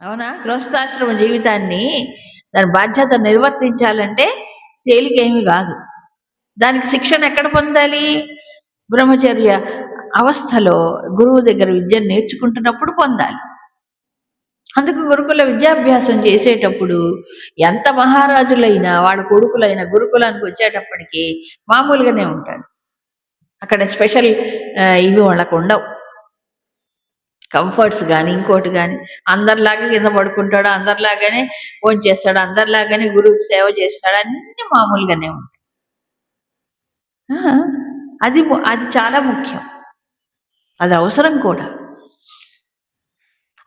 అవునా? గృహస్థాశ్రమ జీవితాన్ని దాని బాధ్యత నిర్వర్తించాలంటే తేలికేమీ కాదు. దానికి శిక్షణ ఎక్కడ పొందాలి? బ్రహ్మచర్య అవస్థలో గురువు దగ్గర విద్యను నేర్చుకుంటున్నప్పుడు పొందాలి. అందుకు గురుకుల విద్యాభ్యాసం చేసేటప్పుడు ఎంత మహారాజులైనా వాళ్ళ కొడుకులైన గురుకులానికి వచ్చేటప్పటికి మామూలుగానే ఉంటాడు. అక్కడ స్పెషల్ ఇవి వాళ్ళకు ఉండవు, కంఫర్ట్స్ కానీ ఇంకోటి కానీ. అందరిలాగా కింద పడుకుంటాడు, అందరిలాగానే ఫోన్ చేస్తాడు, అందరిలాగానే గురువుకి సేవ చేస్తాడు, అన్నీ మామూలుగానే ఉంటాయి. అది అది చాలా ముఖ్యం, అది అవసరం కూడా.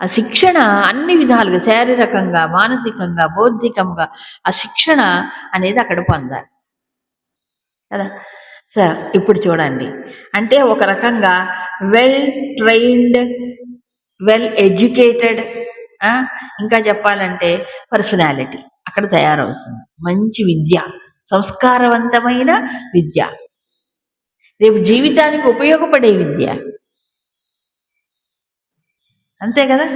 ఆ శిక్షణ అన్ని విధాలుగా శారీరకంగా, మానసికంగా, బౌద్ధికంగా ఆ శిక్షణ అనేది అక్కడ పొందాలి కదా. సార్ ఇప్పుడు చూడండి, అంటే ఒక రకంగా వెల్ ట్రైన్డ్, వెల్ ఎడ్యుకేటెడ్, ఇంకా చెప్పాలంటే పర్సనాలిటీ అక్కడ తయారవుతుంది. మంచి విద్య, సంస్కారవంతమైన విద్య, రేపు జీవితానికి ఉపయోగపడే విద్య. అంతే కదా.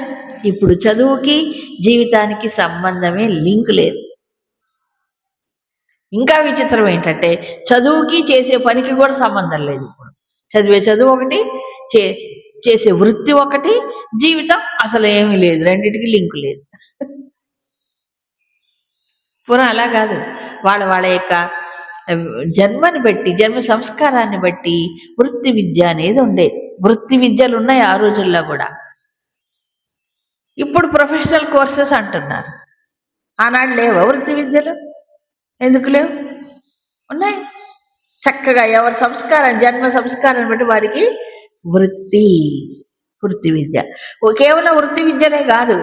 ఇప్పుడు చదువుకి జీవితానికి సంబంధమే లింక్ లేదు. ఇంకా విచిత్రం ఏంటంటే చదువుకి చేసే పనికి కూడా సంబంధం లేదు. ఇప్పుడు చదివే చదువు ఒకటి, చేసే వృత్తి ఒకటి, జీవితం అసలు ఏమీ లేదు, రెండింటికి లింక్ లేదు. పూర్వం అలా కాదు. వాళ్ళ యొక్క జన్మని బట్టి, జన్మ సంస్కారాన్ని బట్టి వృత్తి విద్య అనేది ఉండేది. వృత్తి విద్యలు ఉన్నాయి ఆ రోజుల్లో కూడా. ఇప్పుడు ప్రొఫెషనల్ కోర్సెస్ అంటున్నారు. ఆనాడు లేవా వృత్తి విద్యలు? ఎందుకు లేవు? ఉన్నాయి. చక్కగా ఎవరి సంస్కారం, జన్మ సంస్కారాన్ని బట్టి వారికి వృత్తి విద్య. కేవలం వృత్తి విద్యలే కాదు,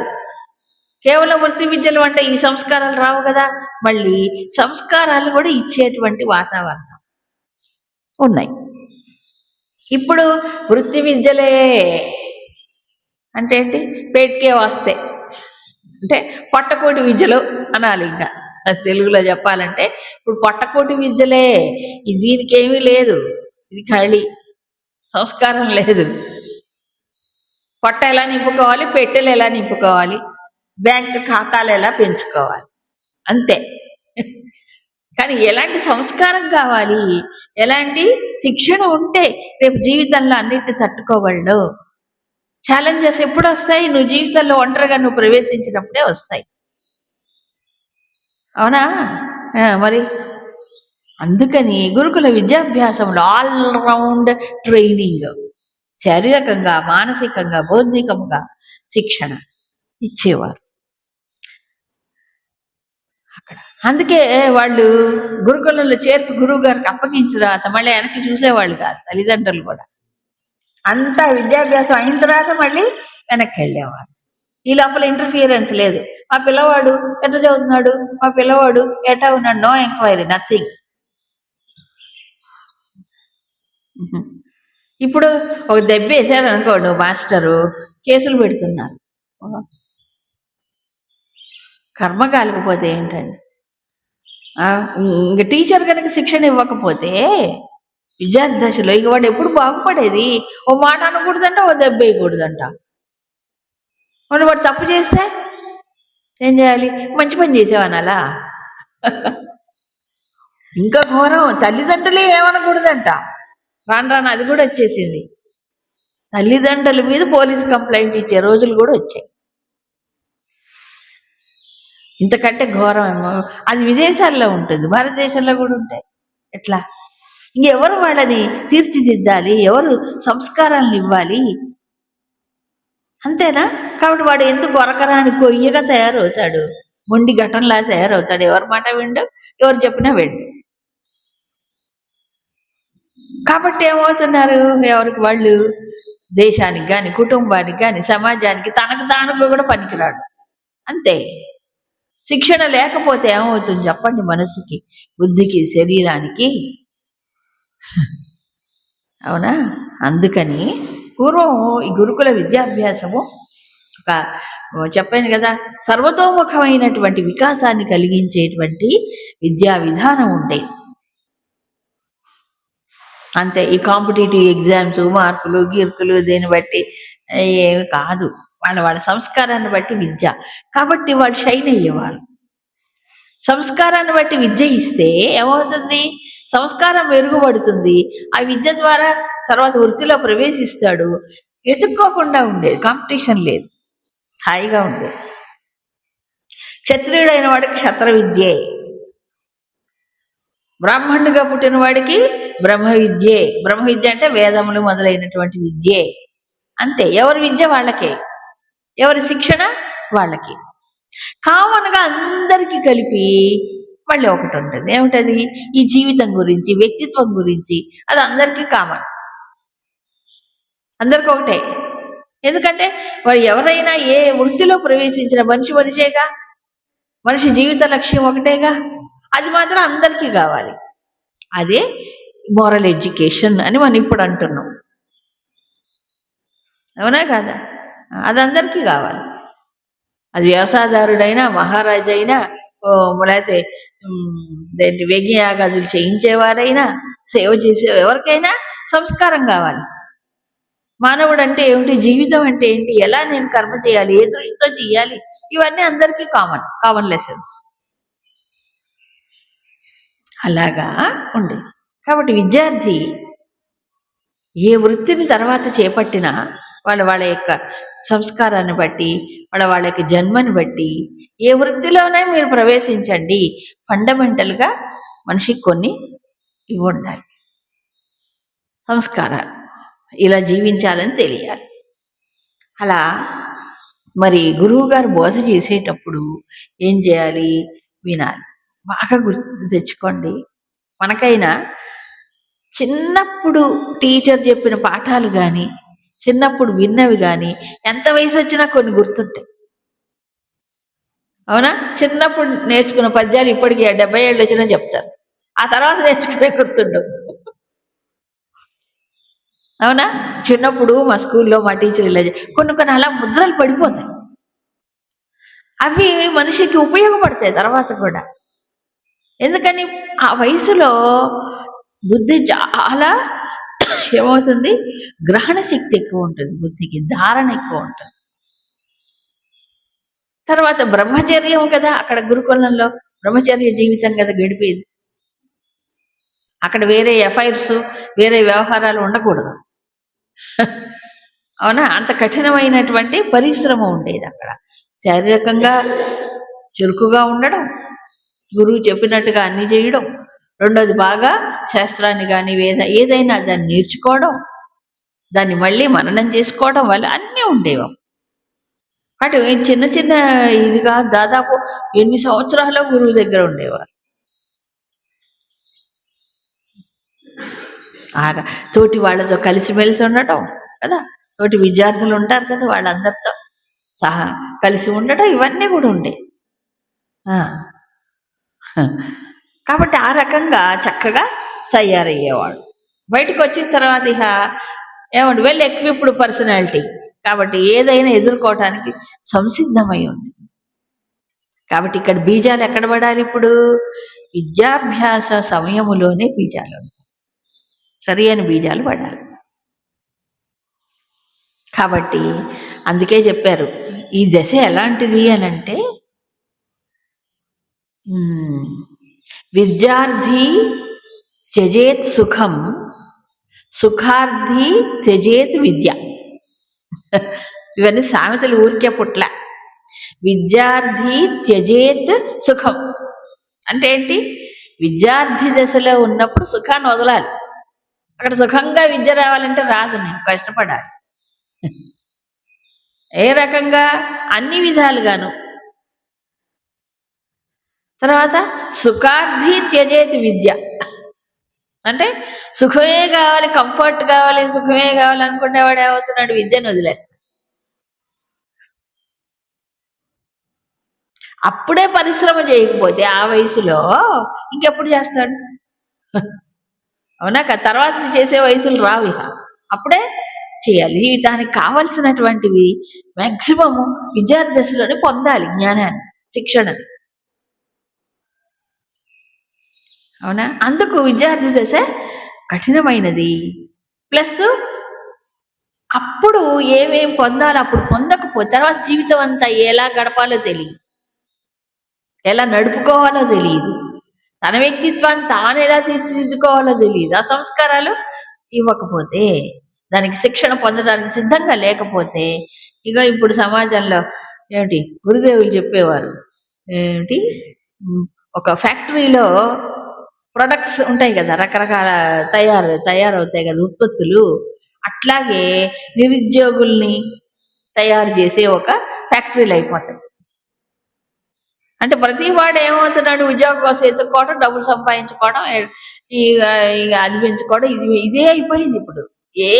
కేవలం వృత్తి విద్యలు అంటే ఈ సంస్కారాలు రావు కదా. మళ్ళీ సంస్కారాలు కూడా ఇచ్చేటువంటి వాతావరణం ఉన్నాయి. ఇప్పుడు వృత్తి విద్యలే అంటే ఏంటి? పేట్కే వస్తే అంటే పొట్టకోటి విద్యలు అనాలి. ఇంకా తెలుగులో చెప్పాలంటే ఇప్పుడు పొట్టకోటి విద్యలే. దీనికి ఏమీ లేదు, ఇది ఖాళీ, సంస్కారం లేదు. పొట్ట ఎలా నింపుకోవాలి, పెట్టెలు ఎలా నింపుకోవాలి, బ్యాంక్ ఖాతాలు ఎలా పెంచుకోవాలి, అంతే. కానీ ఎలాంటి సంస్కారం కావాలి, ఎలాంటి శిక్షణ ఉంటే రేపు జీవితంలో అన్నిటిని తట్టుకోగలడు. ఛాలెంజెస్ ఎప్పుడు వస్తాయి? నువ్వు జీవితంలో ఒంటరిగా నువ్వు ప్రవేశించినప్పుడే వస్తాయి. అవునా? మరి అందుకని గురుకుల విద్యాభ్యాసంలో ఆల్రౌండ్ ట్రైనింగ్, శారీరకంగా, మానసికంగా, బౌద్ధికంగా శిక్షణ ఇచ్చేవారు అక్కడ. అందుకే వాళ్ళు గురుకులంలో చేర్పి గురువు గారికి అప్పగించిన తర్వాత మళ్ళీ వెనక్కి చూసేవాళ్ళు కాదు తల్లిదండ్రులు కూడా. అంతా విద్యాభ్యాసం అయిన తర్వాత మళ్ళీ వెనక్కి వెళ్ళేవారు. ఈ లోపల ఇంటర్ఫియరెన్స్ లేదు. మా పిల్లవాడు ఎట్లా చదువుతున్నాడు, మా పిల్లవాడు ఎట్లా ఉన్నాడు, నో ఎంక్వైరీ, నథింగ్. ఇప్పుడు ఒక దెబ్బ వేసారు అనుకోండి మాస్టరు, కేసులు పెడుతున్నారు. కర్మ కాలేకపోతే ఏంటండి? ఇంక టీచర్ కనుక శిక్షణ ఇవ్వకపోతే విద్యార్థి దశలో ఇక వాడు ఎప్పుడు బాగుపడేది? ఓ మాట అనకూడదంట, ఓ దెబ్బ వేయకూడదంట. వాడు తప్పు చేస్తే ఏం చేయాలి? మంచి పని చేసావనాలా? ఇంకా ఘోరం, తల్లిదండ్రులే ఏమనకూడదంట. రాను అది కూడా వచ్చేసింది. తల్లిదండ్రుల మీద పోలీసు కంప్లైంట్ ఇచ్చే రోజులు కూడా వచ్చాయి. ఇంతకంటే ఘోరం ఏమో. అది విదేశాల్లో ఉంటుంది, భారతదేశంలో కూడా ఉంటాయి. ఎట్లా? ఇంకెవరు వాళ్ళని తీర్చిదిద్దాలి, ఎవరు సంస్కారాలను ఇవ్వాలి? అంతేనా? కాబట్టి వాడు ఎందుకు గొరకరాని కొయ్యగా తయారవుతాడు, మొండి ఘటనలా తయారవుతాడు. ఎవరి మాట విండు, ఎవరు చెప్పినా విండు. కాబట్టి ఏమవుతున్నారు? ఎవరికి వాళ్ళు దేశానికి కానీ, కుటుంబానికి కానీ, సమాజానికి, తనకు తానుగా కూడా పనికిరాడు. అంతే. శిక్షణ లేకపోతే ఏమవుతుంది చెప్పండి? మనసుకి, బుద్ధికి, శరీరానికి. అవునా? అందుకని పూర్వం ఈ గురుకుల విద్యాభ్యాసము ఒక చెప్పాను కదా, సర్వతోముఖమైనటువంటి వికాసాన్ని కలిగించేటువంటి విద్యా విధానం ఉండేది. అంతే. ఈ కాంపిటేటివ్ ఎగ్జామ్స్, మార్కులు, గీర్కులు దేన్ని బట్టి ఏమి కాదు. వాళ్ళ సంస్కారాన్ని బట్టి విద్య. కాబట్టి వాళ్ళు షైన్ అయ్యేవారు. సంస్కారాన్ని బట్టి విద్య ఇస్తే ఏమవుతుంది? సంస్కారం మెరుగుపడుతుంది. ఆ విద్య ద్వారా తర్వాత వృత్తిలో ప్రవేశిస్తాడు. ఎతుక్కోకుండా ఉండేది, కాంపిటీషన్ లేదు, హాయిగా ఉండేది. క్షత్రియుడైన వాడికి క్షత్ర విద్యే, బ్రాహ్మణుడిగా పుట్టిన వాడికి బ్రహ్మ విద్యే. బ్రహ్మ విద్య అంటే వేదములు మొదలైనటువంటి విద్యే. అంతే, ఎవరి విద్య వాళ్ళకే, ఎవరి శిక్షణ వాళ్ళకి. కామన్గా అందరికీ కలిపి మళ్ళీ ఒకటి ఉంటుంది. ఏమిటది? ఈ జీవితం గురించి, వ్యక్తిత్వం గురించి. అది అందరికీ కామన్, అందరికీ ఒకటే. ఎందుకంటే వాడు ఎవరైనా ఏ వృత్తిలో ప్రవేశించిన మనిషేగా, మనిషి జీవిత లక్ష్యం ఒకటేగా. అది మాత్రం అందరికీ కావాలి. అదే మోరల్ ఎడ్యుకేషన్ అని మనం ఇప్పుడు అంటున్నాం. అవునా కాదా? అది అందరికీ కావాలి. అది వ్యవసాయదారుడైనా, మహారాజు అయినా, లేకపోతే యజ్ఞయాగాదులు చేయించేవారైనా, సేవ చేసే ఎవరికైనా సంస్కారం కావాలి. మానవుడు అంటే ఏమిటి, జీవితం అంటే ఏంటి, ఎలా నేను కర్మ చేయాలి, ఏ దృష్టితో చేయాలి, ఇవన్నీ అందరికీ కామన్ లెసన్స్. అలాగా ఉండే. కాబట్టి విద్యార్థి ఏ వృత్తిని తర్వాత చేపట్టినా వాళ్ళ యొక్క సంస్కారాన్ని బట్టి, వాళ్ళ యొక్క జన్మని బట్టి ఏ వృత్తిలోనే మీరు ప్రవేశించండి, ఫండమెంటల్గా మనిషికి కొన్ని ఇవి ఉండాలి, సంస్కారాలు. ఇలా జీవించాలని తెలియాలి. అలా మరి గురువు గారు బోధ చేసేటప్పుడు ఏం చేయాలి? వినాలి. బాగా గుర్తు తెచ్చుకోండి. మనకైనా చిన్నప్పుడు టీచర్ చెప్పిన పాఠాలు కానీ, చిన్నప్పుడు విన్నవి కానీ ఎంత వయసు వచ్చినా కొన్ని గుర్తుంటాయి. అవునా? చిన్నప్పుడు నేర్చుకున్న పద్యాలు ఇప్పటికీ 70 ఏళ్ళు వచ్చినా చెప్తారు. ఆ తర్వాత నేర్చుకునే గుర్తుండవు. అవునా? చిన్నప్పుడు మా స్కూల్లో మా టీచర్ ఇలా కొన్ని అలా ముద్రలు పడిపోతాయి. అవి మనిషికి ఉపయోగపడతాయి తర్వాత కూడా. ఎందుకని ఆ వయసులో బుద్ధి చాలా ఏమవుతుంది, గ్రహణ శక్తి ఎక్కువ ఉంటుంది, బుద్ధికి ధారణ ఎక్కువ ఉంటుంది. తర్వాత బ్రహ్మచర్యం కదా, అక్కడ గురుకులంలో బ్రహ్మచర్య జీవితం కదా గడిపేది. అక్కడ వేరే ఎఫైర్స్, వేరే వ్యవహారాలు ఉండకూడదు. అవునా? అంత కఠినమైనటువంటి పరిశ్రమ ఉండేది అక్కడ. శారీరకంగా చురుకుగా ఉండడం, గురువు చెప్పినట్టుగా అన్ని చేయడం, రెండోది బాగా శాస్త్రాన్ని కానీ ఏదైనా దాన్ని నేర్చుకోవడం, దాన్ని మళ్ళీ మననం చేసుకోవడం వల్ల అన్నీ ఉండేవి. అటు చిన్న ఇదిగా దాదాపు ఎన్ని సంవత్సరాలు గురువు దగ్గర ఉండేవారు. తోటి వాళ్ళతో కలిసిమెలిసి ఉండటం కదా, తోటి విద్యార్థులు ఉంటారు కదా, వాళ్ళందరితో సహా కలిసి ఉండటం, ఇవన్నీ కూడా ఉండే. కాబట్టి ఆ రకంగా చక్కగా తయారయ్యేవాడు. బయటకు వచ్చిన తర్వాత ఏమంటే వెల్ ఎక్విప్డ్ పర్సనాలిటీ కాబట్టి ఏదైనా ఎదుర్కోవటానికి సంసిద్ధమై ఉంది. కాబట్టి ఇక్కడ బీజాలు ఎక్కడ పడాలి? ఇప్పుడు విద్యాభ్యాస సమయములోనే బీజాలు, సరి అయిన బీజాలు పడాలి. కాబట్టి అందుకే చెప్పారు ఈ దశ ఎలాంటిది అని అంటే, విద్యార్థి త్యజేత్ సుఖం, సుఖార్థి త్యజేత్ విద్య. ఇవన్నీ సామెతలు ఊరికే పుట్ల. విద్యార్థి త్యజేత్ సుఖం అంటే ఏంటి? విద్యార్థి దశలో ఉన్నప్పుడు సుఖాన్ని వదలాలి. అక్కడ సుఖంగా విద్య రావాలంటే రాదు, నేను కష్టపడాలి. ఏ రకంగా? అన్ని విధాలుగాను. తర్వాత సుఖార్థి త్యజేత్ విద్య అంటే సుఖమే కావాలి, కంఫర్ట్ కావాలి, సుఖమే కావాలి అనుకునేవాడు ఏమవుతున్నాడు? విద్యను వదిలేస్తాడు. అప్పుడే పరిశ్రమ చేయకపోతే ఆ వయసులో ఇంకెప్పుడు చేస్తాడు? అవునా? తర్వాత చేసే వయసులు రావు, అప్పుడే చేయాలి. దానికి కావలసినటువంటివి మ్యాక్సిమము విద్యార్థి దశలోనే పొందాలి, జ్ఞానాన్ని, శిక్షణని. అవునా? అందుకు విద్యార్థి దశ కఠినమైనది. ప్లస్ అప్పుడు ఏమేం పొందాలో అప్పుడు పొందకపోతే తర్వాత జీవితం అంతా ఎలా గడపాలో తెలియదు, ఎలా నడుపుకోవాలో తెలియదు, తన వ్యక్తిత్వాన్ని తాను ఎలా తీర్చిదిద్దుకోవాలో తెలియదు. ఆ సంస్కారాలు ఇవ్వకపోతే, దానికి శిక్షణ పొందడానికి సిద్ధంగా లేకపోతే, ఇక ఇప్పుడు సమాజంలో ఏమిటి గురుదేవులు చెప్పేవారు, ఏమిటి ఒక ఫ్యాక్టరీలో ప్రొడక్ట్స్ ఉంటాయి కదా, రకరకాల తయారవుతాయి కదా ఉత్పత్తులు, అట్లాగే నిరుద్యోగుల్ని తయారు చేసే ఒక ఫ్యాక్టరీలు అయిపోతాయి. అంటే ప్రతి వాడు ఏమవుతున్నాడు, ఉద్యోగం కోసం ఎత్తుక్కోవడం, డబ్బులు సంపాదించుకోవడం, ఇక ఇక అది పెంచుకోవడం, ఇదే అయిపోయింది ఇప్పుడు. ఏ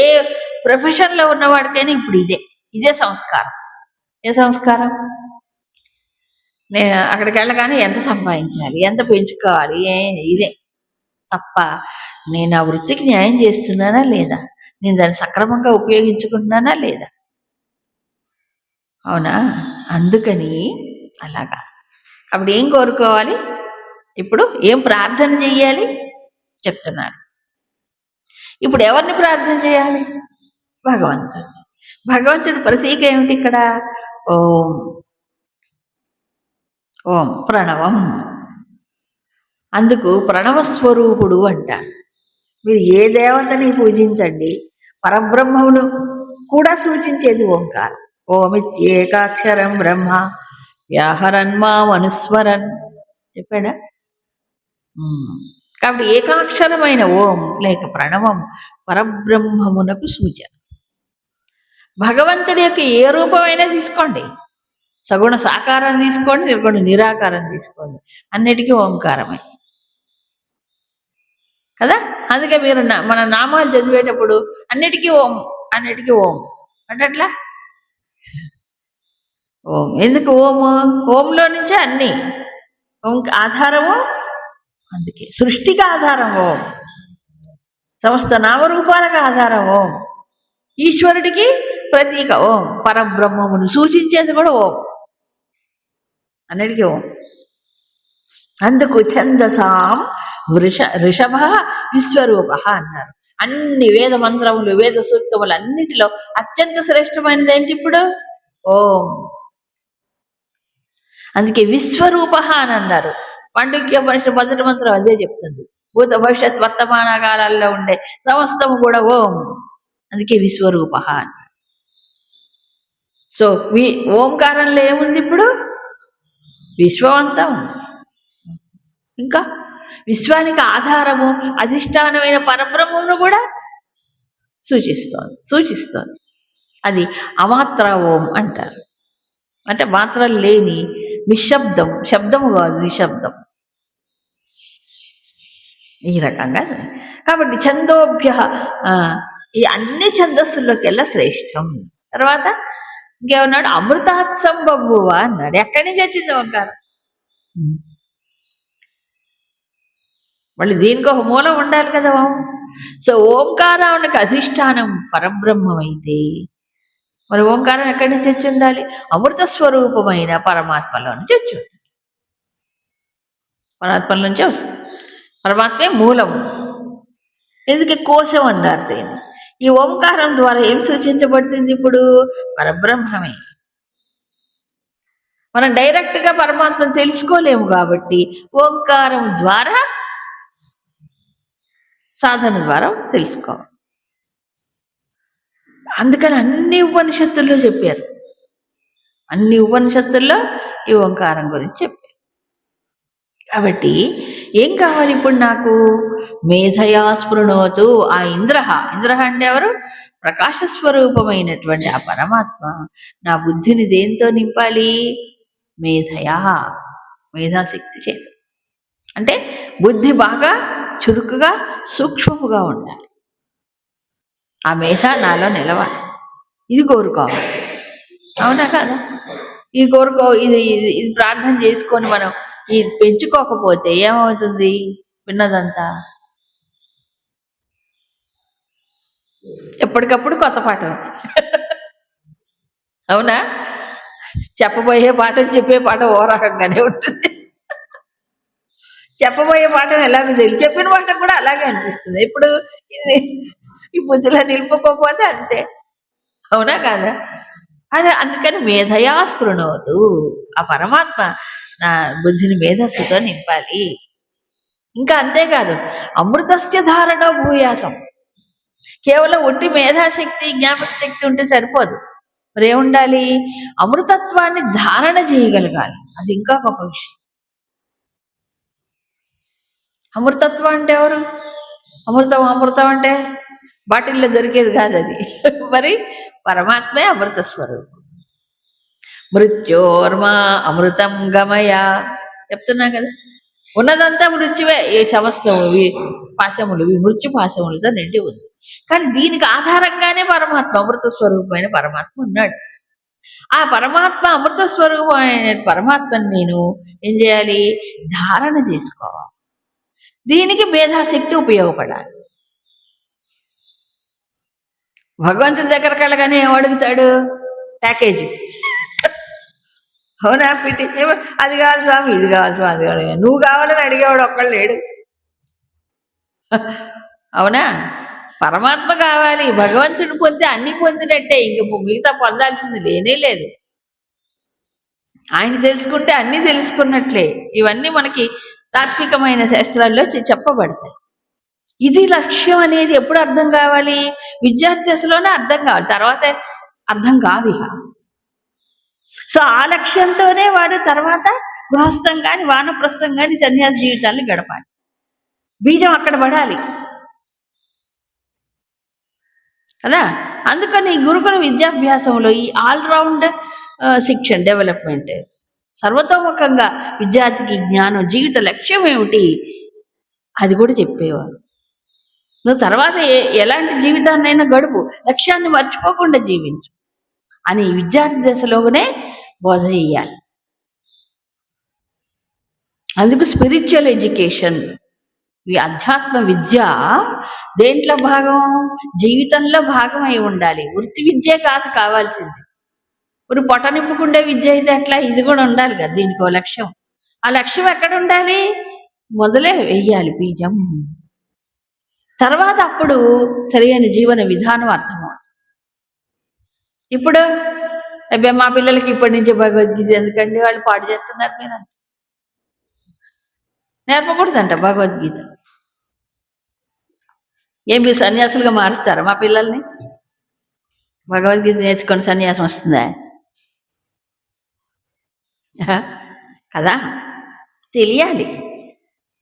ప్రొఫెషన్లో ఉన్నవాడికైనా ఇప్పుడు ఇదే సంస్కారం. ఏ సంస్కారం? నేను అక్కడికి వెళ్ళగానే ఎంత సంపాదించాలి, ఎంత పెంచుకోవాలి, ఇదే తప్ప నేను ఆ వృత్తికి న్యాయం చేస్తున్నానా లేదా, నేను దాన్ని సక్రమంగా ఉపయోగించుకుంటున్నానా లేదా. అవునా? అందుకని అలాగా. అప్పుడు ఏం కోరుకోవాలి, ఇప్పుడు ఏం ప్రార్థన చెయ్యాలి చెప్తున్నారు. ఇప్పుడు ఎవరిని ప్రార్థన చేయాలి? భగవంతుడు. భగవంతుడు ప్రతీక ఏమిటి ఇక్కడ? ఓం. ఓం ప్రణవం. అందుకు ప్రణవస్వరూపుడు అంటారు. మీరు ఏ దేవతని పూజించండి, పరబ్రహ్మమును కూడా సూచించేది ఓంకారం. ఓమిత్యేకాక్షరం బ్రహ్మ వ్యాహరన్మామనుస్మరన్ చెప్పాడా? కాబట్టి ఏకాక్షరమైన ఓం లేక ప్రణవం పరబ్రహ్మమునకు సూచన. భగవంతుడి యొక్క ఏ రూపమైనా తీసుకోండి, సగుణ సాకారం తీసుకోండి, నిర్గుణ నిరాకారం తీసుకోండి, అన్నిటికీ ఓంకారమే కదా. అందుకే మీరు మన నామాలు చదివేటప్పుడు అన్నిటికీ ఓం, అన్నిటికీ ఓం అంటే అట్లా ఓం. ఎందుకు ఓము? ఓంలో నుంచే అన్ని. ఓం ఆధారము, అందుకే సృష్టికి ఆధారం ఓం, సమస్త నామరూపాలకు ఆధారం ఓం, ఈశ్వరుడికి ప్రతీక ఓం, పరబ్రహ్మమును సూచించేది కూడా ఓం, అన్నిటికీ ఓం. అందుకు ఛందసాం ఋషభ విశ్వరూప అన్నారు. అన్ని వేద మంత్రములు, వేద సూక్తములు అన్నిటిలో అత్యంత శ్రేష్టమైనది ఏంటి ఇప్పుడు? ఓం. అందుకే విశ్వరూప అని అన్నారు. మాండూక్యోపనిషత్తు మొదటి మంత్రం అదే చెప్తుంది. భూత భవిష్యత్ వర్తమాన కాలాల్లో ఉండే సమస్తము కూడా ఓం. అందుకే విశ్వరూప అని. సో ఓంకారంలో ఏముంది ఇప్పుడు? విశ్వం అంతా ఉంది. ఇంకా విశ్వానికి ఆధారము అధిష్టానమైన పరబ్రహ్మమును కూడా సూచిస్తోంది. అది అమాత్ర ఓం అంటారు. అంటే మాత్రలు లేని నిశ్శబ్దం, శబ్దము కాదు నిశ్శబ్దం, ఈ రకంగా. కాబట్టి ఛందోభ్య ఈ అన్ని ఛందస్సుల్లోకెల్లా శ్రేష్టం. తర్వాత ఇంకేమన్నాడు? అమృతాత్ సంబభువ అన్నాడు. ఎక్కడి నుంచి వచ్చింది ఓంకారం? మళ్ళీ దీనికి ఒక మూలం ఉండాలి కదా. సో ఓంకారానికి అధిష్టానం పరబ్రహ్మం అయితే మరి ఓంకారం ఎక్కడి నుంచి వచ్చి ఉండాలి? అమృత స్వరూపమైన పరమాత్మలో నుంచి వచ్చి ఉండాలి. పరమాత్మల నుంచే వస్తుంది. పరమాత్మే మూలము. ఎందుకు కోశం అన్నారు దీన్ని? ఈ ఓంకారం ద్వారా ఏం సూచించబడుతుంది ఇప్పుడు? పరబ్రహ్మమే. మనం డైరెక్ట్గా పరమాత్మను తెలుసుకోలేము కాబట్టి ఓంకారం ద్వారా, సాధన ద్వారా తెలుసుకోవాలి. అందుకని అన్ని ఉపనిషత్తుల్లో చెప్పారు. అన్ని ఉపనిషత్తుల్లో ఈ ఓంకారం గురించి చెప్పారు. కాబట్టి ఏం కావాలి ఇప్పుడు నాకు? మేధయా స్పృణోతు ఆ ఇంద్ర అంటే ఎవరు? ప్రకాశస్వరూపమైనటువంటి ఆ పరమాత్మ నా బుద్ధిని దేంతో నింపాలి? మేధయా, మేధాశక్తి చేత. అంటే బుద్ధి బాగా చురుకుగా సూక్ష్మముగా ఉండాలి. ఆ మేధ నాలో నిలవాలి. ఇది కోరుకోవాలి. అవునా కదా? ఇది ఇది ప్రార్థన చేసుకొని మనం ఇది పెంచుకోకపోతే ఏమవుతుంది? విన్నదంతా ఎప్పటికప్పుడు కొత్త పాఠమే. అవునా? చెప్పబోయే పాఠం చెప్పే పాఠం ఓ రకంగానే ఉంటుంది. చెప్పబోయే పాఠం ఎలాగో తెలియదు, చెప్పిన పాఠం కూడా అలాగే అనిపిస్తుంది. ఇప్పుడు ఇది ఈ బుద్ధిలో నిలుపుకోకపోతే అంతే. అవునా కాదా? అదే అందుకని మేధయా స్పృణోతు. ఆ పరమాత్మ నా బుద్ధిని మేధస్సుతో నింపాలి. ఇంకా అంతేకాదు, అమృతస్య ధారణో భూయాసం. కేవలం ఒట్టి మేధాశక్తి జ్ఞాపక శక్తి ఉంటే సరిపోదు. మరి ఏముండాలి? అమృతత్వాన్ని ధారణ చేయగలగాలి. అది ఇంకా గొప్ప విషయం. అమృతత్వం అంటే ఎవరు? అమృతం అమృతం అంటే బాటిల్లో దొరికేది కాదు అది. మరి పరమాత్మే అమృత స్వరూపం. మృత్యోర్మా అమృతం గమయ చెప్తున్నా కదా. ఉన్నదంతా మృత్యువే. ఈ సమస్తం పాశములు, ఈ మృత్యు పాశములతో నిండి ఉంది. కానీ దీనికి ఆధారంగానే పరమాత్మ, అమృత స్వరూపమైన పరమాత్మ ఉన్నాడు. ఆ పరమాత్మ అమృత స్వరూపమైన పరమాత్మని నేను ఏం చేయాలి? ధారణ చేసుకోవాలి. దీనికి మేధాశక్తి ఉపయోగపడాలి. భగవంతుడి దగ్గరకు వెళ్ళగానే ఏం అడుగుతాడు? ప్యాకేజీ. అవునా పిటి? అది కావాలి స్వామి, ఇది కావాలి స్వామి, అది కావాలి. నువ్వు కావాలని అడిగేవాడు ఒక్కళ్ళు లేడు. అవునా? పరమాత్మ కావాలి. భగవంతుడు పొందితే అన్ని పొందినట్టే. ఇంక మిగతా పొందాల్సింది లేనే లేదు. ఆయన తెలుసుకుంటే అన్నీ తెలుసుకున్నట్లే. ఇవన్నీ మనకి తాత్వికమైన శాస్త్రాల్లో చెప్పబడతాయి. ఇది లక్ష్యం అనేది ఎప్పుడు అర్థం కావాలి? విద్యార్థి దశలోనే అర్థం కావాలి, తర్వాత అర్థం కాదు ఇక. సో ఆ లక్ష్యంతోనే వాడు తర్వాత గృహస్థం కానీ వానప్రస్థం కానీ సన్యాస జీవితాన్ని గడపాలి. బీజం అక్కడ పడాలి కదా. అందుకని గురుకుల విద్యాభ్యాసంలో ఈ ఆల్రౌండ్ శిక్షణ డెవలప్మెంట్, సర్వతోముఖంగా విద్యార్థికి జ్ఞానం, జీవిత లక్ష్యం ఏమిటి అది కూడా చెప్పేవారు. నువ్వు తర్వాత ఎలాంటి జీవితాన్నైనా గడుపు, లక్ష్యాన్ని మర్చిపోకుండా జీవించు అని విద్యార్థి దశలోనే బోధ చేయాలి. అందుకు స్పిరిచువల్ ఎడ్యుకేషన్, ఈ అధ్యాత్మ విద్య దేంట్లో భాగం? జీవితంలో భాగం అయి ఉండాలి. వృత్తి విద్య కాదు కావాల్సింది. ఇప్పుడు పొట్ట నింపుకుండే విద్య అయితే అట్లా, ఇది కూడా ఉండాలి కదా. దీనికి లక్ష్యం. ఆ లక్ష్యం ఎక్కడ ఉండాలి? మొదలే వెయ్యాలి బీజం. తర్వాత అప్పుడు సరైన జీవన విధానం అర్థమవుతుంది. ఇప్పుడు మా పిల్లలకి ఇప్పటి నుంచి భగవద్గీత ఎందుకండి, వాళ్ళు పాడు చేస్తున్నారు. మీరు నేర్పకూడదంట భగవద్గీత. మీరు సన్యాసులుగా మారుస్తారా మా పిల్లల్ని? భగవద్గీత నేర్చుకొని సన్యాసం వస్తుందా? కదా. తెలియాలి.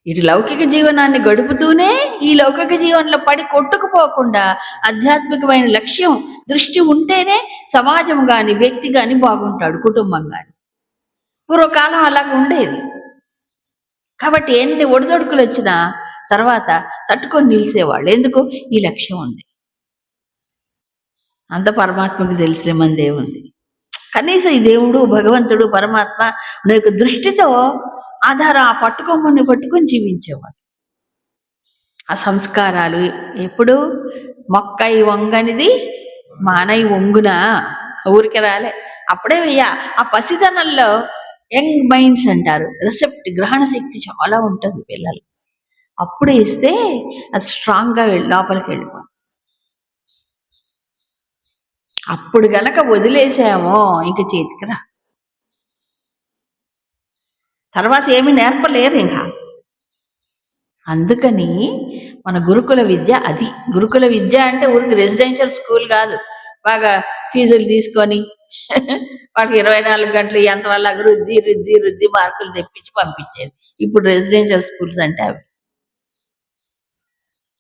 ఇటు లౌకిక జీవనాన్ని గడుపుతూనే ఈ లౌకిక జీవనంలో పడి కొట్టుకుపోకుండా ఆధ్యాత్మికమైన లక్ష్యం దృష్టి ఉంటేనే సమాజం కానీ వ్యక్తి కానీ బాగుంటాడు, కుటుంబం కానీ. పూర్వకాలం అలాగ ఉండేది. కాబట్టి ఎన్ని ఒడిదొడుకులు వచ్చినా తర్వాత తట్టుకొని నిలిచేవాళ్ళు. ఎందుకు? ఈ లక్ష్యం ఉంది. అంత పరమాత్మకు తెలిసిన మందే ఉంది. కనీసం ఈ దేవుడు, భగవంతుడు, పరమాత్మ నీకు దృష్టితో ఆధారం ఆ పట్టుకొని జీవించేవాడు. ఆ సంస్కారాలు ఎప్పుడు మొక్కై వంగనిది మానై వంగున ఊరికి రాలే. అప్పుడే ఆ పసితనంలో యంగ్ మైండ్స్ అంటారు, రిసెప్ట్, గ్రహణ శక్తి చాలా ఉంటుంది పిల్లలు. అప్పుడు ఇస్తే అది స్ట్రాంగ్గా లోపలికి వెళ్ళిపోతుంది. అప్పుడు గనక వదిలేసామో ఇంక చేతికి రా, తర్వాత ఏమి నేర్పలేరు ఇంకా. అందుకని మన గురుకుల విద్య అది. గురుకుల విద్య అంటే ఊరికి రెసిడెన్షియల్ స్కూల్ కాదు, బాగా ఫీజులు తీసుకొని వాళ్ళకి 24 గంటలు ఎంత వల్ల రుద్ది రుద్ది రుద్ది మార్కులు తెప్పించి పంపించేది. ఇప్పుడు రెసిడెన్షియల్ స్కూల్స్ అంటే అవి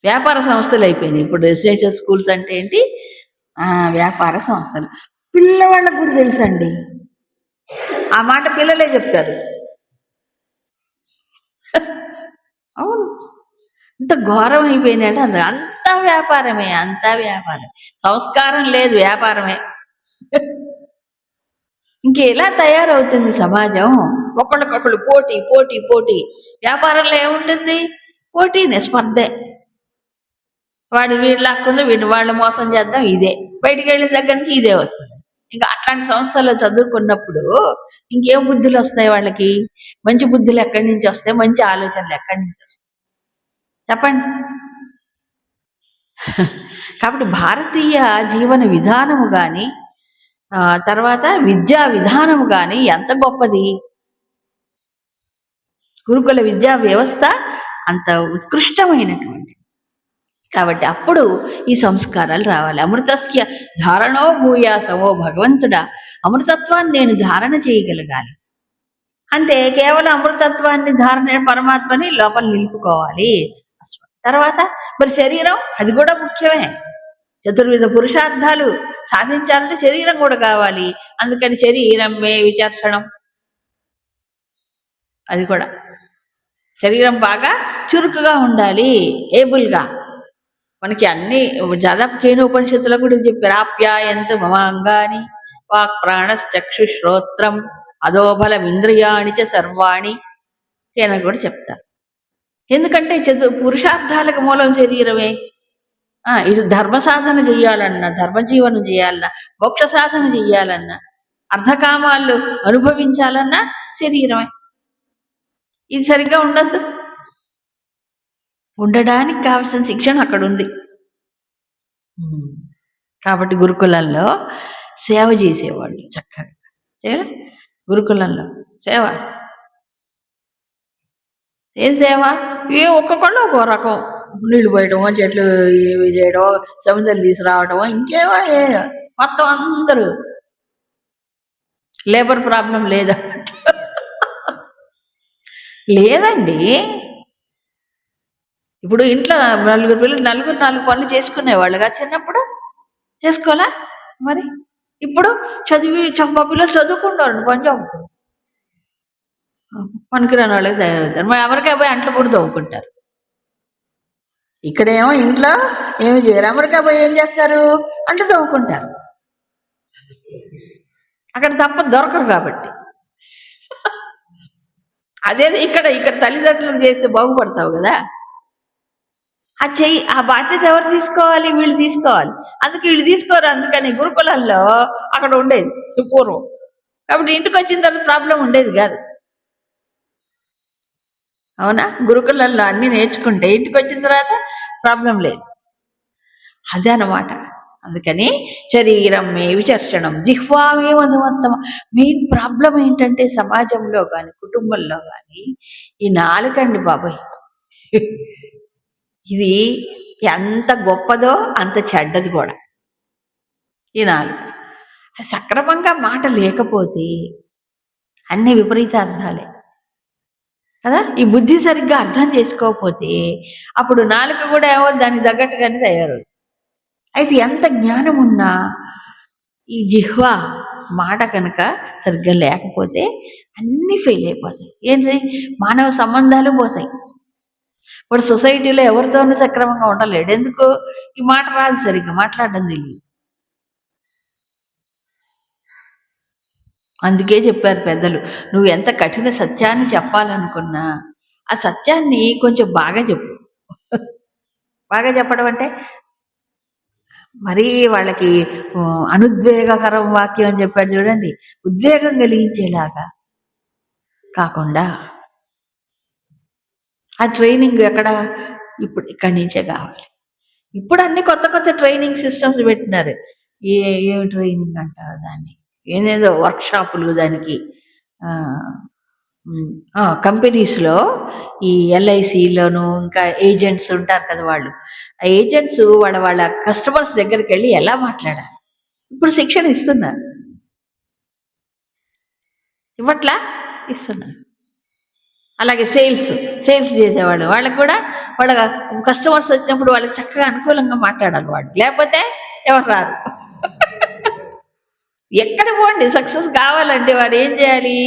వ్యాపార సంస్థలు అయిపోయినాయి. ఇప్పుడు రెసిడెన్షియల్ స్కూల్స్ అంటే ఏంటి? వ్యాపార సంస్థలు. పిల్లవాళ్ళకు కూడా తెలుసండి ఆ మాట, పిల్లలే చెప్తారు. అవును, అంత ఘోరం అయిపోయినాయంటే అంతా వ్యాపారమే, అంతా వ్యాపారం. సంస్కారం లేదు, వ్యాపారమే. ఇంకెలా తయారవుతుంది సమాజం? ఒకళ్ళకొకళ్ళు పోటీ పోటీ పోటీ. వ్యాపారంలో ఏముంటుంది? పోటీనే, స్పర్ధే. వాడు వీడు లాక్కుందో వీడిని వాళ్ళు మోసం చేద్దాం, ఇదే. బయటికి వెళ్ళిన దగ్గర నుంచి ఇదే వస్తుంది. ఇంకా అట్లాంటి సంస్థల్లో చదువుకున్నప్పుడు ఇంకేం బుద్ధులు వస్తాయి వాళ్ళకి? మంచి బుద్ధులు ఎక్కడి నుంచి వస్తాయి? మంచి ఆలోచనలు ఎక్కడి నుంచి వస్తాయి? చెప్పండి. కాబట్టి భారతీయ జీవన విధానము కానీ తర్వాత విద్యా విధానము కానీ ఎంత గొప్పది. గురుకుల విద్యా వ్యవస్థ అంత ఉత్కృష్టమైనటువంటి. కాబట్టి అప్పుడు ఈ సంస్కారాలు రావాలి. అమృతస్య ధారణో భూయాసమో భగవంతుడా, అమృతత్వాన్ని నేను ధారణ చేయగలగాలి అంటే కేవలం అమృతత్వాన్ని ధారణ పరమాత్మని లోపల నిలుపుకోవాలి. తర్వాత మరి శరీరం అది కూడా ముఖ్యమే. చతుర్విధ పురుషార్థాలు సాధించాలంటే శరీరం కూడా కావాలి. అందుకని శరీరం మే విచర్షణం, అది కూడా శరీరం బాగా చురుకుగా ఉండాలి, ఏబుల్గా. మనకి అన్ని దాదాపు కేను ఉపనిషత్తులో కూడా చెప్పారు. ఆప్యాయంత మమాంగాని వాక్ ప్రాణశ్చక్షు శ్రోత్రం అధోబలం ఇంద్రియాణి చ సర్వాణి కేన కూడా చెప్తారు. ఎందుకంటే పురుషార్థాలకు మూలం శరీరమే. ఇది ధర్మ సాధన చెయ్యాలన్నా, ధర్మజీవనం చేయాలన్నా, మోక్ష సాధన చెయ్యాలన్నా, అర్ధకామాలు అనుభవించాలన్నా శరీరమే. ఇది సరిగ్గా ఉండద్దు. ఉండడానికి కావాల్సిన శిక్షణ అక్కడ ఉంది. కాబట్టి గురుకులంలో సేవ చేసేవాళ్ళు చక్కగా చేయలే. గురుకులంలో సేవ ఏం సేవ? ఒక్కొక్కళ్ళు ఒక్కో రకం. నీళ్లు పోయటమో, చెట్లు ఏవి చేయడమో, సముద్రాలు తీసుకురావటమో, ఇంకేవో మొత్తం అందరూ. లేబర్ ప్రాబ్లం లేదా? లేదండి. ఇప్పుడు ఇంట్లో నలుగురు పిల్లలు నాలుగు పనులు చేసుకునేవాళ్ళుగా చిన్నప్పుడు. చేసుకోవాలా మరి? ఇప్పుడు మా పిల్లలు చదువుకుంటారు, పంజాబ్ పనికిరాని వాళ్ళకి తయారవుతారు. మరి ఎవరికి పోయి అంట్లు కూడా తవ్వుకుంటారు. ఇక్కడేమో ఇంట్లో ఏమి చేయరు, అమెరికా పోయి ఏం చేస్తారు? అంట్లు తవ్వుకుంటారు. అక్కడ తప్ప దొరకరు కాబట్టి. అదే ఇక్కడ తల్లిదండ్రులకు చేస్తే బాగుపడతావు కదా. ఆ బాధ్యత ఎవరు తీసుకోవాలి? వీళ్ళు తీసుకోవాలి. అందుకే వీళ్ళు తీసుకోరు. అందుకని గురుకులాల్లో అక్కడ ఉండేది పూర్వం. కాబట్టి ఇంటికి వచ్చిన తర్వాత ప్రాబ్లం ఉండేది కాదు. అవునా? గురుకులంలో అన్ని నేర్చుకుంటే ఇంటికి వచ్చిన తర్వాత ప్రాబ్లం లేదు. అదే అన్నమాట. అందుకని శరీరం మే విచర్షణం జిహ్వామే మధుమత్తమ. మెయిన్ ప్రాబ్లం ఏంటంటే సమాజంలో కానీ కుటుంబంలో కానీ ఈ నాలుకండి బాబాయ్. ఇది ఎంత గొప్పదో అంత చెడ్డది కూడా. ఈ నాలుగు సక్రమంగా మాట లేకపోతే అన్ని విపరీత అర్థాలే కదా. ఈ బుద్ధి సరిగ్గా అర్థం చేసుకోకపోతే అప్పుడు నాలుక కూడా ఏమో దానికి తగ్గట్టుగానే తయారవుతుంది. అయితే ఎంత జ్ఞానం ఉన్నా ఈ జిహ్వ మాట కనుక సరిగ్గా లేకపోతే అన్నీ ఫెయిల్ అయిపోతాయి. ఏంటి? మానవ సంబంధాలు పోతాయి. ఇప్పుడు సొసైటీలో ఎవరితోనూ సక్రమంగా ఉండలేడు. ఎందుకు? ఈ మాట రాదు, సరిగ్గా మాట్లాడడం తెలియదు. అందుకే చెప్పారు పెద్దలు, నువ్వు ఎంత కఠిన సత్యాన్ని చెప్పాలనుకున్నా ఆ సత్యాన్ని కొంచెం బాగా చెప్పు. బాగా చెప్పడం అంటే మరీ వాళ్ళకి అనుద్వేగకరం వాక్యం అని చెప్పాడు చూడండి, ఉద్వేగం కలిగించేలాగా కాకుండా. ఆ ట్రైనింగ్ ఎక్కడ? ఇప్పుడు ఇక్కడి నుంచే కావాలి. ఇప్పుడు అన్ని కొత్త కొత్త ట్రైనింగ్ సిస్టమ్స్ పెట్టినారు. ఏ ట్రైనింగ్ అంటారు దాన్ని, ఏదేదో వర్క్షాపులు దానికి. కంపెనీస్లో ఈ ఎల్ఐసిలోను ఇంకా ఏజెంట్స్ ఉంటారు కదా, వాళ్ళు ఆ ఏజెంట్స్ వాళ్ళ కస్టమర్స్ దగ్గరికి వెళ్ళి ఎలా మాట్లాడాలి ఇప్పుడు శిక్షణ ఇస్తున్నారు. ఇవ్వట్లా? ఇస్తున్నారు. అలాగే సేల్స్ చేసేవాళ్ళు, వాళ్ళకి కూడా వాళ్ళ కస్టమర్స్ వచ్చినప్పుడు వాళ్ళకి చక్కగా అనుకూలంగా మాట్లాడాలి వాడు, లేకపోతే ఎవరు రారు. ఎక్కడ పోండి సక్సెస్ కావాలంటే వాడు ఏం చేయాలి?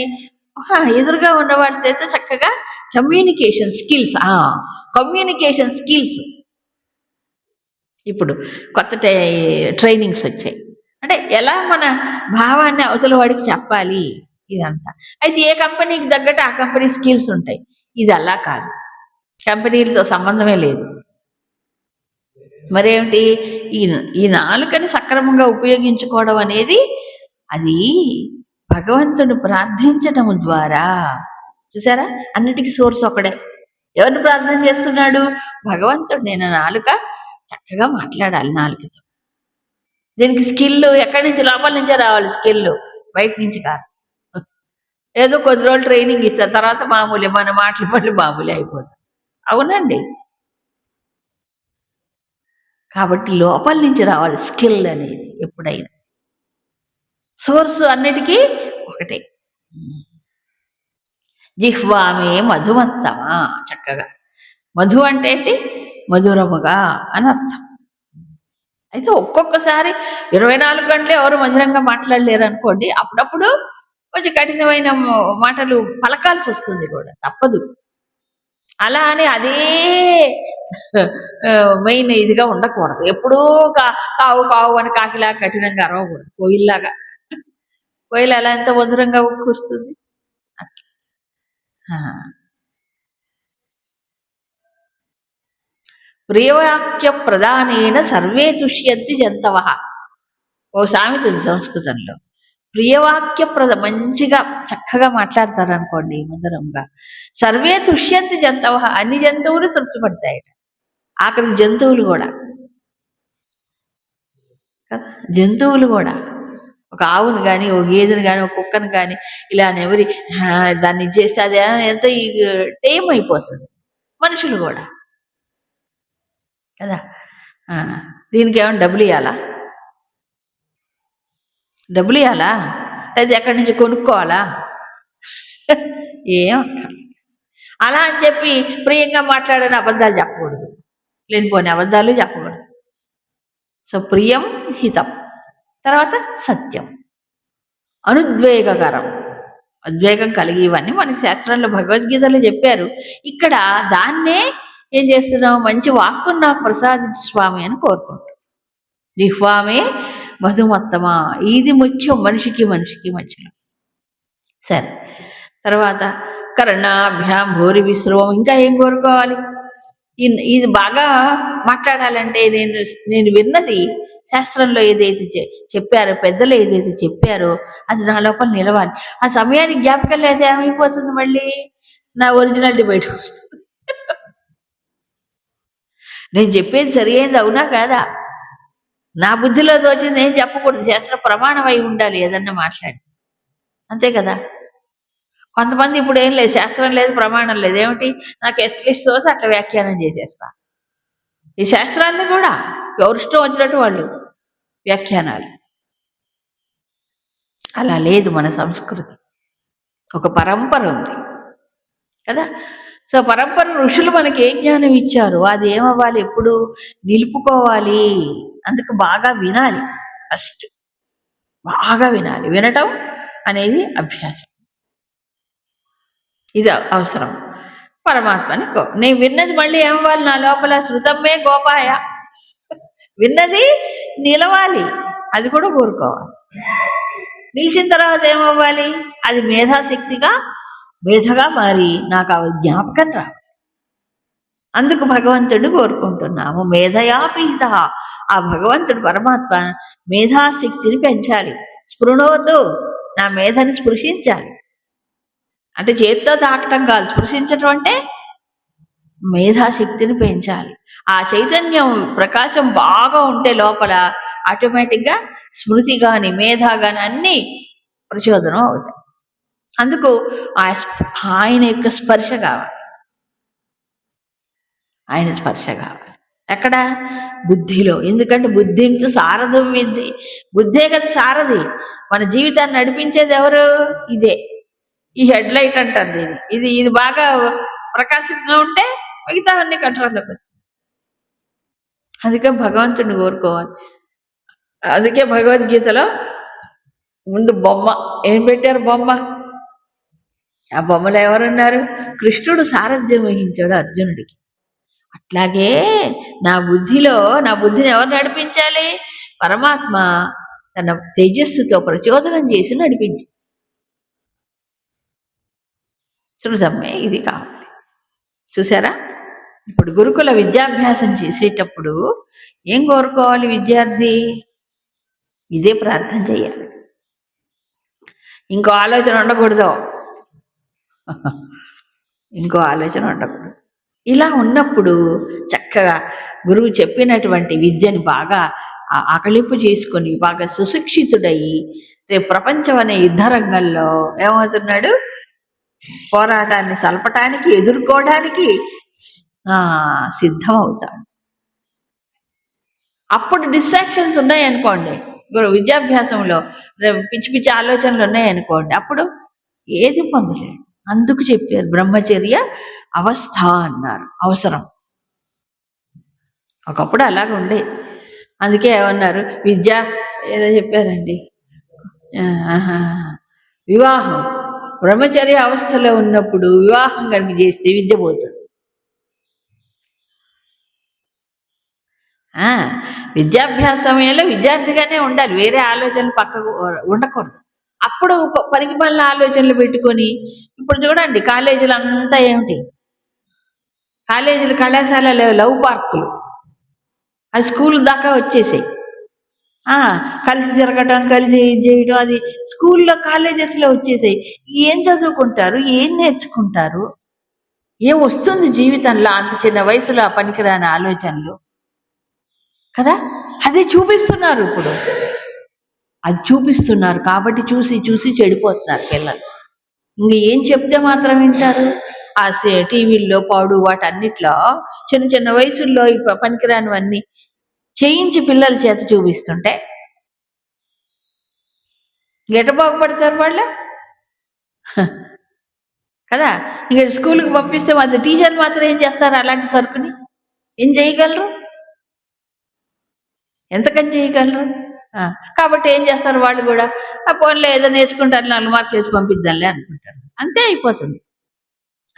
ఎదురుగా ఉన్న వాడితో అయితే చక్కగా కమ్యూనికేషన్ స్కిల్స్ ఇప్పుడు కొత్త ట్రైనింగ్స్ వచ్చాయి. అంటే ఎలా మన భావాన్ని అవతల వాడికి చెప్పాలి ఇదంతా. అయితే ఏ కంపెనీకి తగ్గట్టు ఆ కంపెనీ స్కిల్స్ ఉంటాయి. ఇది అలా కాదు, కంపెనీలతో సంబంధమే లేదు. మరేమిటి? ఈ నాలుకని సక్రమంగా ఉపయోగించుకోవడం అనేది అది భగవంతుడు ప్రార్థించటం ద్వారా. చూసారా, అన్నిటికీ సోర్స్ ఒకడే. ఎవరిని ప్రార్థన చేస్తున్నాడు? భగవంతుడు. నేను నాలుక చక్కగా మాట్లాడాలి నాలుగుతో. దీనికి స్కిల్ ఎక్కడి నుంచి, లోపల నుంచే రావాలి స్కిల్, బయట నుంచి కాదు. ఏదో కొద్ది రోజులు ట్రైనింగ్ ఇస్తారు, తర్వాత మామూలే, మన మాటలు మళ్ళీ మామూలే అయిపోతుంది. అవునండి. కాబట్టి లోపల నుంచి రావాలి స్కిల్ అనేది ఎప్పుడైనా. సోర్సు అన్నిటికీ ఒకటే. జిహ్వామే మధుమత్తమా, చక్కగా. మధు అంటే ఏంటి? మధురముగా అని అర్థం. అయితే ఒక్కొక్కసారి 24 గంటలు ఎవరు మధురంగా మాట్లాడలేరు అనుకోండి, అప్పుడప్పుడు కొంచెం కఠినమైన మాటలు పలకాల్సి వస్తుంది కూడా, తప్పదు. అలా అని అదే మెయిన్ ఇదిగా ఉండకూడదు. ఎప్పుడూ కావు కావు అని కాకిలా కఠినంగా అరవకూడదు. కోయిల్లాగా. కోయిల ఎలా ఎంత మధురంగా కూస్తుంది అట్లా. ప్రియవాక్య ప్రధానేన సర్వే తుష్యంతి జంతవ. ఓ సామెత ఉంది సంస్కృతంలో. ప్రియవాక్య మంచిగా చక్కగా మాట్లాడతారు అనుకోండి మధురంగా, సర్వే తుష్యంతి జంతవ, అన్ని జంతువులు తృప్తి పడతాయట. ఆఖరికి జంతువులు కూడా కదా. జంతువులు కూడా ఒక ఆవును కానీ, ఒక గేదెను కానీ, ఒక కుక్కను కానీ ఇలా నెవరి దాన్ని చేస్తే అది ఎంత టైం అయిపోతుంది. మనుషులు కూడా కదా. దీనికి ఏమైనా డబ్బులు ఇవ్వాలా? డబ్బులు ఇవ్వాలా? లేదా ఎక్కడి నుంచి కొనుక్కోవాలా? ఏం అలా అని చెప్పి ప్రియంగా మాట్లాడని అబద్ధాలు చెప్పకూడదు, లేనిపోని అబద్ధాలు చెప్పకూడదు. సో ప్రియం, హితం, తర్వాత సత్యం, అనుద్వేగకరం, ఉద్వేగం కలిగి, ఇవన్నీ మనకి శాస్త్రాల్లో భగవద్గీతలో చెప్పారు. ఇక్కడ దాన్నే ఏం చేస్తున్నావు? మంచి వాక్కును నాకు ప్రసాదించు స్వామి అని కోరుకుంటాం. జిహ్వామే మధుమత్తమా, ఇది ముఖ్యం మనిషికి మధ్యలో. సరే, తర్వాత కర్ణాభ్యాం భూరి విశ్రవం. ఇంకా ఏం కోరుకోవాలి? ఇది బాగా మాట్లాడాలంటే నేను విన్నది శాస్త్రంలో ఏదైతే చెప్పారో, పెద్దలు ఏదైతే చెప్పారో అది నా లోపల నిలవాలి. ఆ సమయానికి జ్ఞాపకం లేదా ఏమైపోతుంది? మళ్ళీ నా ఒరిజినాలిటీ బయటకు వస్తుంది. నేను చెప్పేది సరి అయింది, అవునా కాదా? నా బుద్ధిలో తోచింది ఏం చెప్పకూడదు, శాస్త్ర ప్రమాణం అయి ఉండాలి ఏదన్నా మాట్లాడి, అంతే కదా. కొంతమంది ఇప్పుడు ఏం లేదు, శాస్త్రం లేదు, ప్రమాణం లేదు, ఏమిటి నాకు ఎట్లిస్తో అట్లా వ్యాఖ్యానం చేసేస్తా. ఈ శాస్త్రాన్ని కూడా ఎవరిష్టం వచ్చినట్టు వాళ్ళు వ్యాఖ్యానాలు. అలా లేదు మన సంస్కృతి, ఒక పరంపర ఉంది కదా. సో పరంపర ఋషులు మనకి ఏ జ్ఞానం ఇచ్చారు అది ఏమవ్వాలి? ఎప్పుడు నిలుపుకోవాలి. అందుకు బాగా వినాలి, ఫస్ట్ బాగా వినాలి. వినటం అనేది అభ్యాసం, ఇది అవసరం. పరమాత్మని నేను విన్నది మళ్ళీ ఏమవ్వాలి? నా లోపల శృతమ్మే గోపాయ, విన్నది నిలవాలి, అది కూడా కోరుకోవాలి. నిలిచిన తర్వాత ఏమవ్వాలి? అది మేధగా మారి నాకు ఆ జ్ఞాపకం రా. అందుకు భగవంతుడు కోరుకుంటున్నాము, మేధయాపీత. ఆ భగవంతుడు పరమాత్మ మేధాశక్తిని పెంచాలి. స్పృణోతు, నా మేధని స్పృశించాలి. అంటే చేత్తో తాకటం కాదు, స్పృశించటం అంటే మేధాశక్తిని పెంచాలి. ఆ చైతన్యం ప్రకాశం బాగా ఉంటే లోపల ఆటోమేటిక్గా స్మృతి కానీ, మేధ కానీ అన్నీ ప్రచోదనం అవుతాయి. అందుకు ఆయన యొక్క స్పర్శ కావాలి, ఆయన స్పర్శ కావాలి. ఎక్కడ? బుద్ధిలో. ఎందుకంటే బుద్ధింతో సారథం విద్ది, బుద్ధే కదా సారథి. మన జీవితాన్ని నడిపించేది ఎవరు? ఇదే, ఈ హెడ్లైట్ అంటారు దీన్ని. ఇది బాగా ప్రకాశంగా ఉంటే మిగతా అన్ని కంట్రోల్లోకి వచ్చేస్తాయి. అందుకే భగవంతుడిని కోరుకోవాలి. అందుకే భగవద్గీతలో ముందు బొమ్మ ఏం పెట్టారు? బొమ్మ. ఆ బొమ్మలో ఎవరున్నారు? కృష్ణుడు సారథ్యం వహించాడు అర్జునుడికి. అట్లాగే నా బుద్ధిని ఎవరు నడిపించాలి? పరమాత్మ తన తేజస్సుతో ప్రచోదనం చేసి నడిపించి. శృతమ్మే ఇది కావాలి. చూసారా? ఇప్పుడు గురుకుల విద్యాభ్యాసం చేసేటప్పుడు ఏం కోరుకోవాలి విద్యార్థి? ఇదే ప్రార్థన చేయాలి, ఇంకో ఆలోచన ఉండకూడదు. ఇలా ఉన్నప్పుడు చక్కగా గురువు చెప్పినటువంటి విద్యని బాగా ఆకళింపు చేసుకొని బాగా సుశిక్షితుడయి రేపు ప్రపంచం అనే యుద్ధ రంగంలో ఏమవుతున్నాడు, పోరాటాన్ని సల్పటానికి, ఎదుర్కోవడానికి సిద్ధం అవుతాడు. అప్పుడు డిస్ట్రాక్షన్స్ ఉన్నాయనుకోండి, విద్యాభ్యాసంలో పిచ్చి పిచ్చి ఆలోచనలు ఉన్నాయనుకోండి, అప్పుడు ఏది పొందలేడు. అందుకు చెప్పారు బ్రహ్మచర్య అవస్థ అన్నారు, అవసరం. ఒకప్పుడు అలాగ ఉండేది. అందుకే ఏమన్నారు, విద్య ఏదో చెప్పారండి, వివాహం బ్రహ్మచర్య అవస్థలో ఉన్నప్పుడు వివాహం కనుక చేస్తే విద్య పోతుంది. విద్యాభ్యాస సమయంలో విద్యార్థిగానే ఉండాలి, వేరే ఆలోచనలు పక్కకు ఉండకూడదు. అప్పుడు పనికి పనుల ఆలోచనలు పెట్టుకొని, ఇప్పుడు చూడండి కాలేజీలు అంతా ఏమిటి, కాలేజీలు కళాశాలలు లవ్ పార్కులు, అది స్కూల్ దాకా వచ్చేసాయి. కలిసి తిరగటం, కలిసి చేయడం, అది స్కూల్లో కాలేజెస్లో వచ్చేసాయి. ఏం చదువుకుంటారు, ఏం నేర్చుకుంటారు, ఏం వస్తుంది జీవితంలో అంత చిన్న వయసులో పనికిరాని ఆలోచనలు కదా. అదే చూపిస్తున్నారు ఇప్పుడు, అది చూపిస్తున్నారు కాబట్టి చూసి చూసి చెడిపోతున్నారు పిల్లలు. ఇంక ఏం చెప్తే మాత్రం వింటారు. ఆ టీవీల్లో పాడు వాటన్నిట్లో చిన్న చిన్న వయసుల్లో పనికిరానివన్నీ చేయించి పిల్లల చేత చూపిస్తుంటే ఎట బాగుపడతారు వాళ్ళు కదా. ఇక స్కూల్కి పంపిస్తే మాత్రం టీచర్ మాత్రం ఏం చేస్తారు, అలాంటి సరుకుని ఏం చేయగలరు, ఎంతకని చేయగలరు. కాబట్టి ఏం చేస్తారు వాళ్ళు కూడా, ఆ ఫోన్లో ఏదో నేర్చుకుంటారు, 4 మార్కులు వేసి పంపిద్దాంలే అనుకుంటారు, అంతే అయిపోతుంది.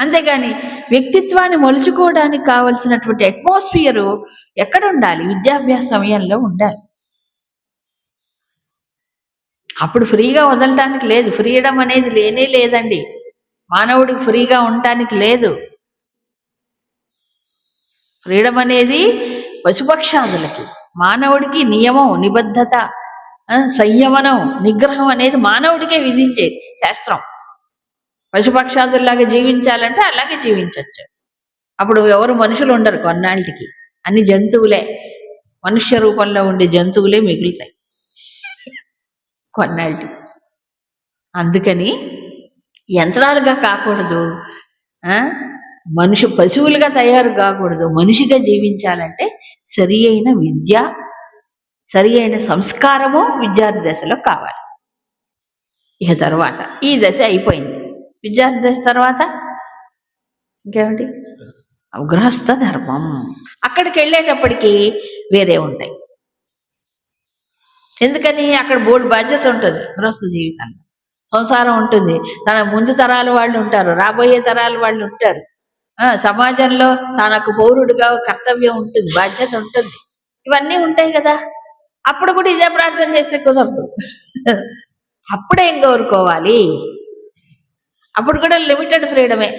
అంతేగాని వ్యక్తిత్వాన్ని మలుచుకోవడానికి కావలసినటువంటి అట్మాస్ఫియరు ఎక్కడ ఉండాలి, విద్యాభ్యాస సమయంలో ఉండాలి. అప్పుడు ఫ్రీగా వదలటానికి లేదు, ఫ్రీడమ్ అనేది లేనే లేదండి. మానవుడికి ఫ్రీగా ఉండటానికి లేదు. ఫ్రీడమ్ అనేది పశుపక్షాదులకి, మానవుడికి నియమం, నిబద్ధత, సంయమనం, నిగ్రహం అనేది మానవుడికే విధించే శాస్త్రం. పశుపక్షాదుల్లాగా జీవించాలంటే అలాగే జీవించవచ్చు. అప్పుడు ఎవరు మనుషులు ఉండరు కొన్నాళ్ళకి, అన్ని జంతువులే, మనుష్య రూపంలో ఉండే జంతువులే మిగులుతాయి కొన్నాళ్ళకి. అందుకని యంత్రాలుగా కాకూడదు, పశువులుగా తయారు కాకూడదు. మనిషిగా జీవించాలంటే సరి అయిన విద్య, సరి అయిన సంస్కారము విద్యార్థి దశలో కావాలి. ఇక తర్వాత ఈ దశ అయిపోయింది, విద్యార్థి దశ తర్వాత ఇంకేమిటి, గృహస్థ ధర్మం. అక్కడికి వెళ్ళేటప్పటికి వేరే ఉంటాయి. ఎందుకని, అక్కడ బోల్డ్ బాధ్యత ఉంటుంది. గృహస్థ జీవితంలో సంసారం ఉంటుంది, తన ముందు తరాల వాళ్ళు ఉంటారు, రాబోయే తరాల వాళ్ళు ఉంటారు, సమాజంలో తనకు పౌరుడిగా కర్తవ్యం ఉంటుంది, బాధ్యత ఉంటుంది, ఇవన్నీ ఉంటాయి కదా. అప్పుడు కూడా ఇదే ప్రార్థన చేస్తే కుదరదు. అప్పుడేం కోరుకోవాలి, అప్పుడు కూడా లిమిటెడ్ ఫ్రీడమే.